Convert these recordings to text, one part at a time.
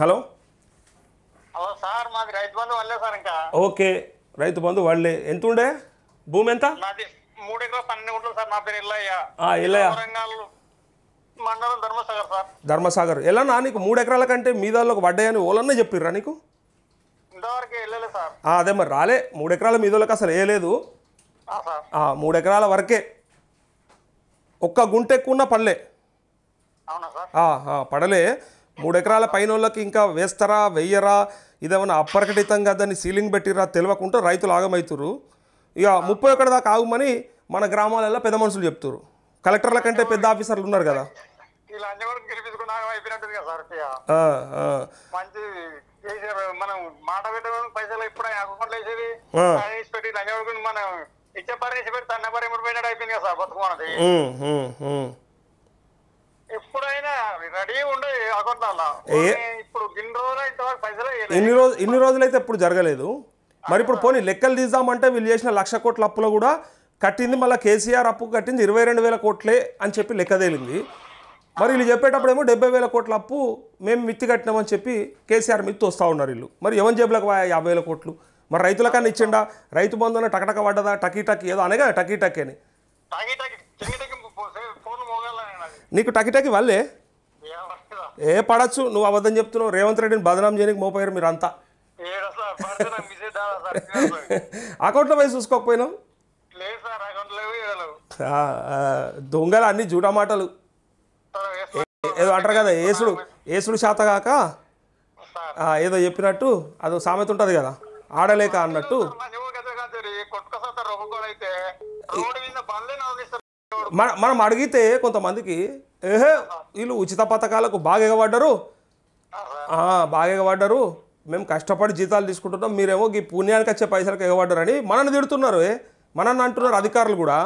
Hello sir మాది రైతు బంధు వల్లే sir ఇంకా ఓకే రైతు బంధు వాళ్ళే ఎంత ఉండే భూమి ఎంత నాది 3 ఎకరాలు 12 గుంటలు సార్. నా పేరు ఇల్లయ్య. ఇల్లయ్య వరంగల్ మండలం ధర్మసాగర్ సార్. ధర్మసాగర్ ఎలా నా నీకు 3 ఎకరాల కంటే మీ దానిలోకి పడ్డాయని ఓలన్నా చెప్పిర్రా నీకు? ఇంతవరకు వెళ్ళలేదు సార్. అదే మరి రాలే 3 ఎకరాల మీ వాళ్ళకి అసలు వేయలేదు. 3 ఎకరాల వరకే ఒక్క గుంట ఎక్కువ పడలే. అవునా సార్? పడలే. 3 ఎకరాల పైన వాళ్ళకి ఇంకా వేస్తారా వెయ్యరా ఇదేమన్నా అప్రకటితంగా దాన్ని సీలింగ్ పెట్టిరా తెలియకుండా రైతులు ఆగమవుతురు. ఇక 30 ఎకరాల దాకా ఆగమని మన గ్రామాలలో పెద్ద మనుషులు చెప్తారు. కలెక్టర్ల కంటే పెద్ద ఆఫీసర్లు ఉన్నారు కదా. మనం మాట పెట్టడం పైసలు ఇప్పుడు అకౌంట్లో వేసేది పెట్టి లంచం మనం ఇచ్చే పరిస్థితి పెట్టి తన నెంబర్ ఎప్పుడు పోయినట్టు అయిపోయింది కదా సార్ బతుకున్నది. ఎప్పుడైనా రెడీ ఉండే అకౌంట్ ఇప్పుడు ఇన్ని రోజులు ఇంతవరకు పైసలు ఇన్ని రోజులైతే ఎప్పుడు జరగలేదు. మరి ఇప్పుడు పోనీ లెక్కలు తీద్దామంటే వీళ్ళు చేసిన 1,00,000 కోట్ల అప్పులో కూడా కట్టింది మళ్ళీ కేసీఆర్ అప్పు కట్టింది 22,000 కోట్లే అని చెప్పి లెక్క తేలింది. మరి వీళ్ళు చెప్పేటప్పుడేమో 70,000 కోట్ల అప్పు మేము మిత్తి కట్టినామని చెప్పి కేసీఆర్ మిత్తి వస్తూ ఉన్నారు వీళ్ళు. మరి ఎవరి జేబులకు 50,000 కోట్లు మరి రైతులకన్నా ఇచ్చిండా? రైతు బంధున టకటక పడ్డదా? టకీ టకీ ఏదో అనగా టకీ టకీ అని నీకు టకీ టకీ వాళ్ళే పడచ్చు. నువ్వు అబద్ధం చెప్తున్నావు. రేవంత్ రెడ్డిని బదనాం చేయడానికి మోపారు మీరు అంతా. అకౌంట్లో పోయి చూసుకోకపోయినావు? దొంగలు అన్ని జూటా మాటలు ఏదో అంటారు కదా, ఏసుడు శాతగాక ఏదో చెప్పినట్టు అదో సామెత ఉంటుంది కదా, ఆడలేక అన్నట్టు. మనం అడిగితే కొంతమందికి వీళ్ళు ఉచిత పథకాలకు బాగా ఎగబడ్డారు, మేము కష్టపడి జీతాలు తీసుకుంటున్నాం, మీరేమో ఈ పుణ్యానికి వచ్చే పైసలకు ఎగబడ్డారు అని మనల్ని తిడుతున్నారు. మనల్ని అంటున్నారు అధికారులు కూడా.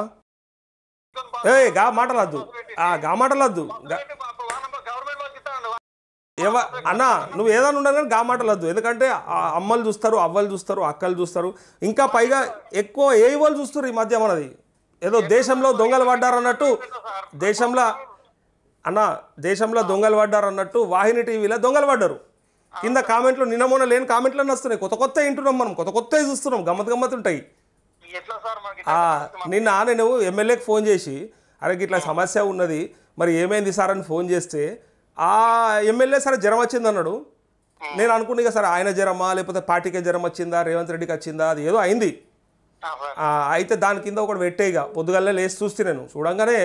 గా మాటలద్దు అన్నా, నువ్వు ఏదైనా ఉండదు కానీ గా మాటలద్దు. ఎందుకంటే అమ్మలు చూస్తారు, అవ్వలు చూస్తారు, అక్కలు చూస్తారు, ఇంకా పైగా ఎక్కువ ఏ వాళ్ళు చూస్తారు ఈ మధ్య. మనది ఏదో దేశంలో దొంగలు పడ్డారు అన్నట్టు, దేశంలో దొంగలు పడ్డారు అన్నట్టు వాహిని టీవీలో దొంగలు పడ్డారు. కింద కామెంట్లు నిన్న మొన్న లేని కామెంట్లన్నీ వస్తున్నాయి. కొత్త వింటున్నాం మనం, కొత్త చూస్తున్నాం, గమ్మత్ ఉంటాయి. నిన్న నేను ఎమ్మెల్యేకి ఫోన్ చేసి అరే ఇట్లా సమస్య ఉన్నది మరి ఏమైంది సార్ అని ఫోన్ చేస్తే ఆ ఎమ్మెల్యే సరే జ్వరం వచ్చింది అన్నాడు. నేను అనుకున్నా సరే ఆయన జ్వరమా లేకపోతే పార్టీకే జ్వరం వచ్చిందా రేవంత్ రెడ్డికి వచ్చిందా అది ఏదో అయింది. అయితే దాని కింద ఒకటి పెట్టే ఇక పొద్దుగల్లే లేచి చూస్తే నేను చూడంగానే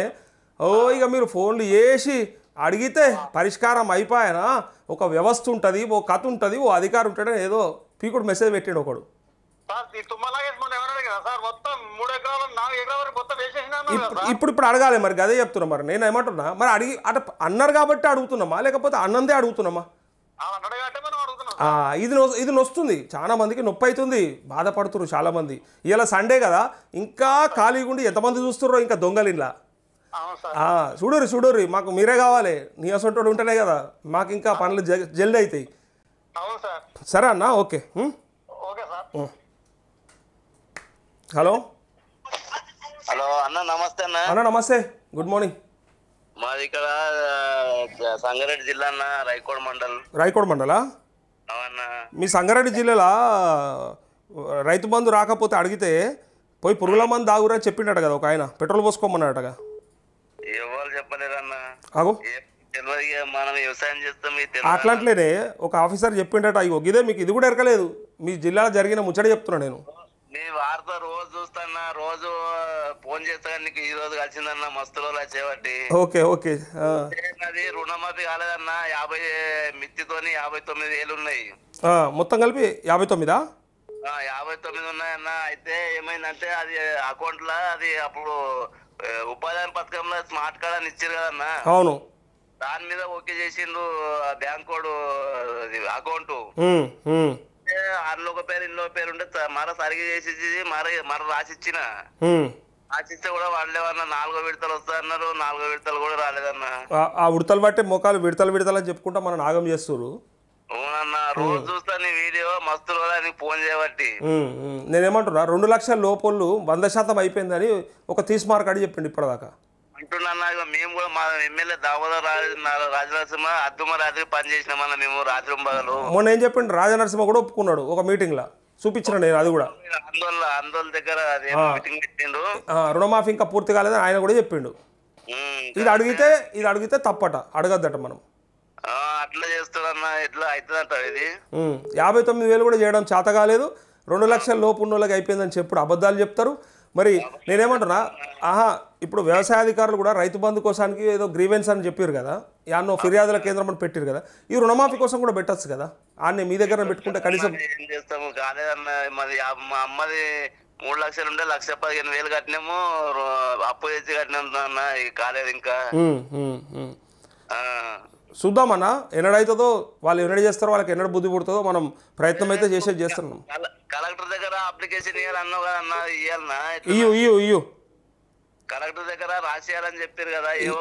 ఇక మీరు ఫోన్లు చేసి అడిగితే పరిష్కారం అయిపోయానా, ఒక వ్యవస్థ ఉంటుంది, ఓ కథ ఉంటుంది, ఓ అధికారం ఉంటాడని ఏదో పీకుడు మెసేజ్ పెట్టాడు ఒకడు. ఇప్పుడు అడగాలి మరి, అదే చెప్తున్నా. మరి నేను ఏమంటున్నా మరి అడిగి అట అన్నారు కాబట్టి అడుగుతున్నామా లేకపోతే అన్నందే అడుగుతున్నామా? ఇది నొస్తుంది, చాలా మందికి నొప్పి అవుతుంది, బాధపడుతున్నారు చాలా మంది. ఇవాళ సండే కదా, ఇంకా ఖాళీగా ఉండి ఎంతమంది చూస్తుర్రో ఇంకా దొంగలు ఇలా. చూడుర్రి మాకు మీరే కావాలి, నీ అసొంటోడు ఉంటేనే కదా మాకు ఇంకా పనులు జల్దీ అవుతాయి. సరే అన్న, ఓకే. హలో అన్న, నమస్తే అన్న. నమస్తే, గుడ్ మార్నింగ్. మాది ఇక్కడ సంగారెడ్డి జిల్లా అన్న, రాయకోడ్ మండలా? మీ సంగారెడ్డి జిల్లాలో రైతు బంధు రాకపోతే అడిగితే పోయి పురుగుల మందు తాగురా చెప్పిండట కదా ఒక ఆయన, పెట్రోల్ పోసుకోమన్నాడటగా. ఎవరు చెప్పలేరన్న, మనం వ్యవసాయం చేస్తాం అట్లాంటినే ఒక ఆఫీసర్ చెప్పిండట. ఇదే మీకు ఇది కూడా ఎరకలేదు, మీ జిల్లాలో జరిగిన ముచ్చట చెప్తున్నా నేను. నీ వార్త రోజు చూస్తాన్నా, రోజు ఫోన్ చేస్తా, నీకు ఈ రోజు కలిసిందన్న, మస్తు రోజులు వచ్చేవాటి. ఓకే. అది రుణమాఫీ కాలేదన్న, మిత్తితోని 59,000 ఉన్నాయి. మొత్తం కలిపి 59? 59 ఉన్నాయన్న. అయితే ఏమైందంటే అది అకౌంట్ లో అది అప్పుడు ఉపాధి హామీ పథకంలో స్మార్ట్ కార్డ్ అని ఇచ్చారు కదన్న. అవును. దాని మీద ఓకే చేసిండు బ్యాంక్ కోడ్ అకౌంట్. అందులో ఒక పేరు ఇంట్లో పేరు ఉంటే మర సరిగ్గా చేసి మర రాసిచ్చిన. రాసిస్తే కూడా వాళ్ళేమన్నా 4వ విడతలు వస్తాయన్నారు, 4వ విడతలు కూడా రాలేదన్న. ఆ ఉడతలు బట్టే మోకాలు విడతలు అని చెప్పుకుంటా మనం నాగం చేస్తున్నారు. అవునన్నా, రోజు చూస్తా నీ వీడియో, మస్తు రోజు నీకు ఫోన్ చేయబట్టి. నేనేమంటున్నా 2 లక్షల లోపలు 100% అయిపోయిందని ఒక తీసి మార్క్ అడి చెప్పిండు ఇప్పటిదాకా. అంటున్నా మేము కూడా మా ఎమ్మెల్యే దామోదర్ రాజనరసింహ అద్దుమ రాత్రి పని చేసినామన్న మేము రాత్రి పగలు. మొన్న ఏం చెప్పిండు రాజనరసింహ కూడా ఒప్పుకున్నాడు ఒక మీటింగ్లో, చూపించిన నేను అది కూడా. ఆందోళన దగ్గర మీటింగ్ పెట్టిండు. రుణమాఫీ ఇంకా పూర్తి కాలేదని ఆయన కూడా చెప్పిండు. ఇది అడిగితే తప్పట, అడగద్దట మనం. అట్లా చేస్తారన్నా ఎట్లా అవుతుందంట ఇది. 59,000 కూడా చేయడం చేత కాలేదు, 2 లక్షల లోపు ఉన్న వాళ్ళకి అయిపోయిందని చెప్పుడు అబద్ధాలు చెప్తారు. మరి నేనేమంటున్నా, ఇప్పుడు వ్యవసాయ అధికారులు కూడా రైతు బంధు కోసానికి ఏదో గ్రీవెన్స్ అని చెప్పారు కదా, యాన్నో ఫిర్యాదుల కేంద్రం అని పెట్టారు కదా, ఈ రుణమాఫీ కోసం కూడా పెట్టచ్చు కదా, ఆన్ని మీ దగ్గర పెట్టుకుంటే కనీసం. ఏం చేస్తాము కాలేదన్న, మరి మా అమ్మది 3 లక్షలు ఉంటే 1,15,000 కట్టినాము, అప్పు తెచ్చి కట్టినాము అన్న, కాలేదు ఇంకా. చూద్దామన్నా ఎన్నడైతుందో, వాళ్ళు ఎన్నడ చేస్తారో, వాళ్ళకి ఎన్నడ బుద్ధి పుడుతుందో, మనం ప్రయత్నం అయితే చేస్తున్నాం. కలెక్టర్ దగ్గర అప్లికేషన్ ఇవ్వాలన్నావు కదా అన్న, ఇవ్వాలన్నా? ఇయ్యు కలెక్టర్ దగ్గర రాసేయాలని చెప్పారు కదా, ఏవో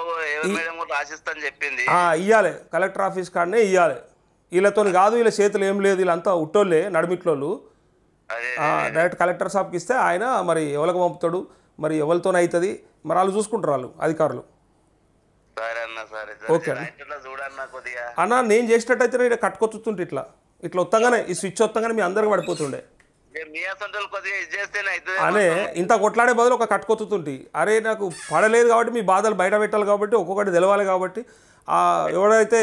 మేడం కూడా రాసిస్తాను చెప్పింది. ఇవ్వాలి, కలెక్టర్ ఆఫీస్ కాడనే ఇవ్వాలి. వీళ్ళతో కాదు, వీళ్ళ చేతులు ఏం లేదు, వీళ్ళంతా ఉట్టోళ్ళే, నడిమిట్లోళ్ళు. డైరెక్ట్ కలెక్టర్ షాప్కి ఇస్తే ఆయన మరి ఎవరికి పంపుతాడు, మరి ఎవరితోనే అవుతుంది, మరి వాళ్ళు చూసుకుంటారు వాళ్ళు అధికారులు. ఓకే అన్న, నేను చేసినట్టయితే ఇక్కడ కట్టుకొచ్చుతుంటే ఇట్లా వస్తాగానే, ఈ స్విచ్ వస్తాగానే మీ అందరికి పడిపోతుండే అనే, ఇంత కొట్లాడే బదులు ఒక కట్టుకొచ్చుతుంటే, అరే నాకు పడలేదు కాబట్టి మీ బాధలు బయట పెట్టాలి కాబట్టి, ఒక్కొక్కటి తెలవాలి కాబట్టి, ఎవడైతే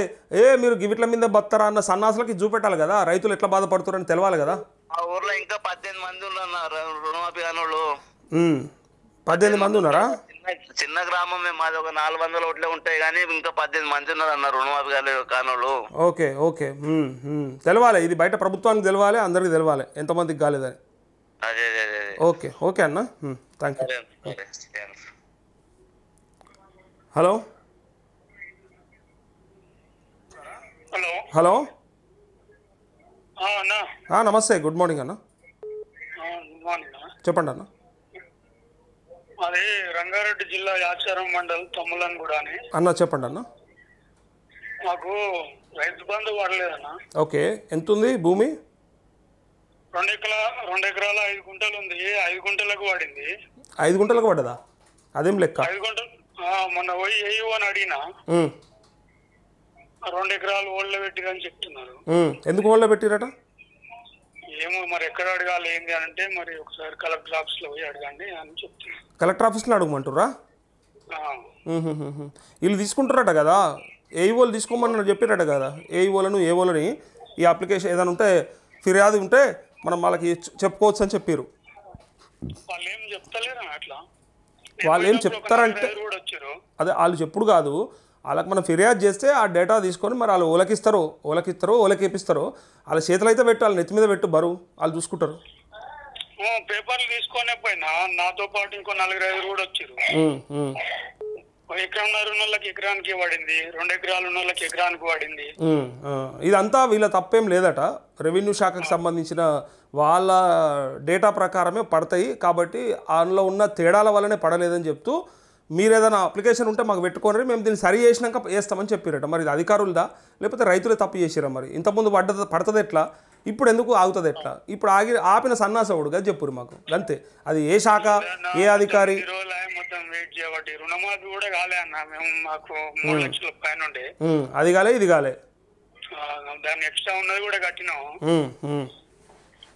మీరు గివిట్ల మీద బతారా అన్న సన్నాసులకి చూపెట్టాలి కదా, రైతులు ఎట్లా బాధపడుతారని తెలవాలి కదా. ఆ ఊర్లో ఇంకా 18 మంది ఉన్నారు రుణమాఫీ కానోళ్ళు. 18 మంది ఉన్నారా? చిన్న గ్రామం, మాది ఒక 400 ఓట్లే ఉంటాయి కానీ ఇంకా 18 మంది ఉన్నారు అన్న రుణమాఫీ కానోళ్ళు. ఓకే తెలవాలి, ఇది బయట ప్రభుత్వానికి తెలవాలి, అందరికి తెలవాలి ఎంతమందికి కాలేదని. ఓకే అన్న, థ్యాంక్ యూ. హలో హలో నమస్తే, గుడ్ మార్నింగ్ అన్న. చెప్పండి అన్న. అదే రంగారెడ్డి జిల్లా యాచారం మండల్ తమ్ములన్గూడ అని. అన్న చెప్పండి అన్న. మాకు రైతు బంధు పడలేదన్న. ఓకే, ఎంత ఉంది భూమి? 2 ఎకరాల 5 గుంటలు ఉంది. 5 గుంటలకు పడింది. 5 గుంటలకు పడ్డదా? అదేం లెక్క? 5 గుంటలు మొన్న పోయి ఏయో అని అడిగినా, 2 ఎకరాలు ఓళ్ళ పెట్టిరని చెప్తున్నారు. ఎందుకు ఓళ్ళ పెట్టిరట? ఏమో మరి ఎక్కడ అడగాలి ఏంది అని అంటే, మరి ఒకసారి కలెక్టర్ ఆఫీస్ లో పోయి అడగండి అని చెప్తున్నారు. కలెక్టర్ ఆఫీస్లో అడగమంటురా? వీళ్ళు తీసుకుంటారట కదా, ఏఈఓలు తీసుకోమని చెప్పారట కదా, ఏఓలని ఈ అప్లికేషన్ ఏదైనా ఉంటే ఫిర్యాదు ఉంటే మనం వాళ్ళకి చెప్పుకోవచ్చు అని చెప్పారు. వాళ్ళు ఏం చెప్తలేరా అట్లా? వాళ్ళు ఏం చెప్తారంటే, అదే వాళ్ళు చెప్పుడు కాదు, వాళ్ళకి మనం ఫిర్యాదు చేస్తే ఆ డేటా తీసుకొని మరి వాళ్ళు ఓలకేపిస్తారో వాళ్ళ చేతులు అయితే పెట్టు, వాళ్ళ నెత్తి మీద పెట్టు, బరువు వాళ్ళు చూసుకుంటారు. పేపర్లు తీసుకొని పోయినా నాతో పాటు ఇంకో 4-5 కూడా వచ్చారు. ఎకరంన్నర ఉన్న వాళ్ళకి ఎకరానికి పడింది, 2 ఎకరాలు ఉన్న వాళ్ళకి ఎకరానికి పడింది. ఇదంతా వీళ్ళ తప్పేం లేదట, రెవెన్యూ శాఖకు సంబంధించిన వాళ్ళ డేటా ప్రకారమే పడతాయి కాబట్టి అందులో ఉన్న తేడాల వల్లనే పడలేదని చెప్తూ, మీరు ఏదైనా అప్లికేషన్ ఉంటే మాకు పెట్టుకోండి, మేము దీన్ని సరి చేసినాక వేస్తామని చెప్పారట. మరి ఇది అధికారులదా లేకపోతే రైతులే తప్పు చేసిరా? మరి ఇంతకుముందు పడుతుంది ఎట్లా, ఇప్పుడు ఎందుకు ఆగుతుంది ఎట్లా? ఇప్పుడు ఆపిన సన్నాసవుడు కదా చెప్పురు మాకు, అంతే. అది ఏ శాఖ, ఏ అధికారి? రుణమాఫీ కూడా కాలే అన్న, మేము మాకు 3 లక్షల పైన ఉండే, అది కాలే ఇది కాలే, దాన్ని ఎక్స్ట్రా ఉన్నది కూడా కట్టినాం.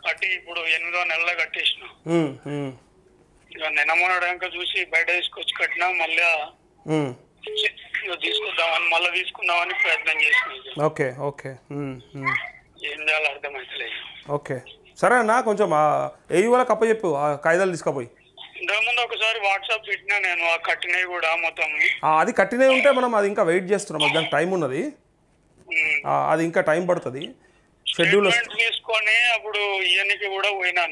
కట్టి ఇప్పుడు 8వ నెలలో కట్టేసినాం. ఇక నిన్నమోనక చూసి బయట తీసుకొచ్చి కట్టినా, మళ్ళీ తీసుకుందామని తీసుకుందామని ప్రయత్నం చేసినాం. ఓకే ఏం చేయాలో అర్థమైతలేదు. ఓకే సరే అన్న, కొంచెం ఏఈఓలకు అప్పచెప్పు ఆ కాగితాలు తీసుకుపోయి. ఇంతకుముందు ఒకసారి వాట్సాప్ పెట్టినా నేను, ఆ కట్టినవి కూడా మొత్తం. అది కట్టినవి ఉంటే మనం అది ఇంకా వెయిట్ చేస్తున్నాం, దానికి టైం ఉన్నది, అది ఇంకా టైం పడుతుంది. షెడ్యూల్ తీసుకొని అప్పుడు ఇవన్నీ కూడా పోయినా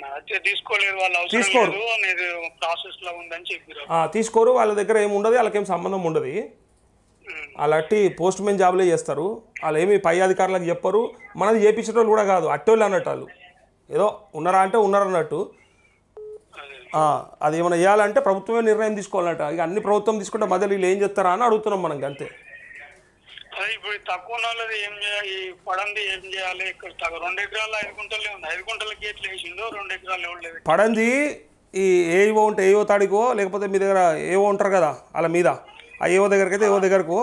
తీసుకోలేదు, వాళ్ళు అవసరం లేదు అనేది ప్రాసెస్ లో ఉందని చెప్పారు. తీసుకోరు, వాళ్ళ దగ్గర ఏమి ఉండదు, వాళ్ళకేం సంబంధం ఉండదు, అలాంటి పోస్ట్ మ్యాన్ జాబ్లే చేస్తారు, వాళ్ళు ఏమి పై అధికారులకు చెప్పరు. మనది చేపించే వాళ్ళు కూడా కాదు, అట్టోళ్ళు అన్నట్టు, వాళ్ళు ఏదో ఉన్నారా అంటే ఉన్నారన్నట్టు. అది ఏమైనా చేయాలంటే ప్రభుత్వమే నిర్ణయం తీసుకోవాలన్నట్టు. ఇక అన్ని ప్రభుత్వం తీసుకుంటే మధ్యలో వీళ్ళు ఏం చేస్తారా అని అడుగుతున్నాం మనం, అంతే. ఇప్పుడు తక్కువ ఉన్నది ఏం చేయాలి, పడంది ఏం చేయాలి? ఇక్కడ 2 ఎకరాలు 5 గుంటలే ఉంది, 5 గుంటలకి ఎట్లా వేసిందో 2 ఎకరాలు ఇవ్వలేదు. పడంది ఈ ఏవో ఉంటే ఏవో తాడికో, లేకపోతే మీ దగ్గర ఏవో ఉంటారు కదా వాళ్ళ మీద, ఆ ఏవో దగ్గరికి అయితే ఏవో దగ్గరకు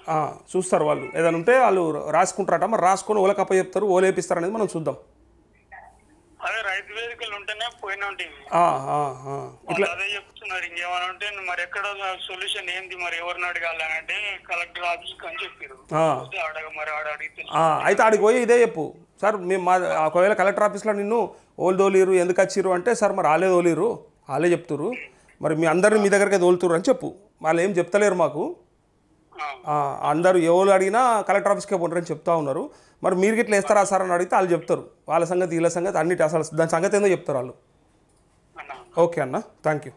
ఆ. చూస్తారు వాళ్ళు ఏదైనా ఉంటే వాళ్ళు రాసుకుంటారట మరి రాసుకొని ఓలకు అప్ప చెప్తారు ఓలు వేపిస్తారు అనేది మనం చూద్దాం అదే రైతు వేదికలు ఉంటేనే పోయినా ఉంటాయి ఇట్లా అదే చెప్తున్నారు ఇంకేమైనా ఉంటే మరి ఎక్కడ సొల్యూషన్ ఏంది మరి ఎవరిని అడగాలని అంటే కలెక్టర్ ఆఫీస్ అని చెప్పారు అడగ మరి ఆడ అడిగితే అయితే ఆడికి పోయి ఇదే చెప్పు సార్ మేము మా ఒకవేళ కలెక్టర్ ఆఫీస్లో నిన్ను ఓళ్ళు తోలిరు ఎందుకు వచ్చిర్రు అంటే సార్ మరి వాళ్ళే తోలిరు వాళ్ళే చెప్తురు మరి మీ అందరిని మీ దగ్గరకే తోలుతురు అని చెప్పు వాళ్ళు ఏం చెప్తలేరు మాకు అందరూ ఎవరు అడిగినా కలెక్టర్ ఆఫీస్కే పోంటారని చెప్తా ఉన్నారు మరి మీరు గిట్లా వేస్తారా సార్ అని అడిగితే వాళ్ళు చెప్తారు వాళ్ళ సంగతి వీళ్ళ సంగతి అన్నిటి అసలు దాని సంగతి ఏందో చెప్తారు వాళ్ళు ఓకే అన్న థ్యాంక్ యూ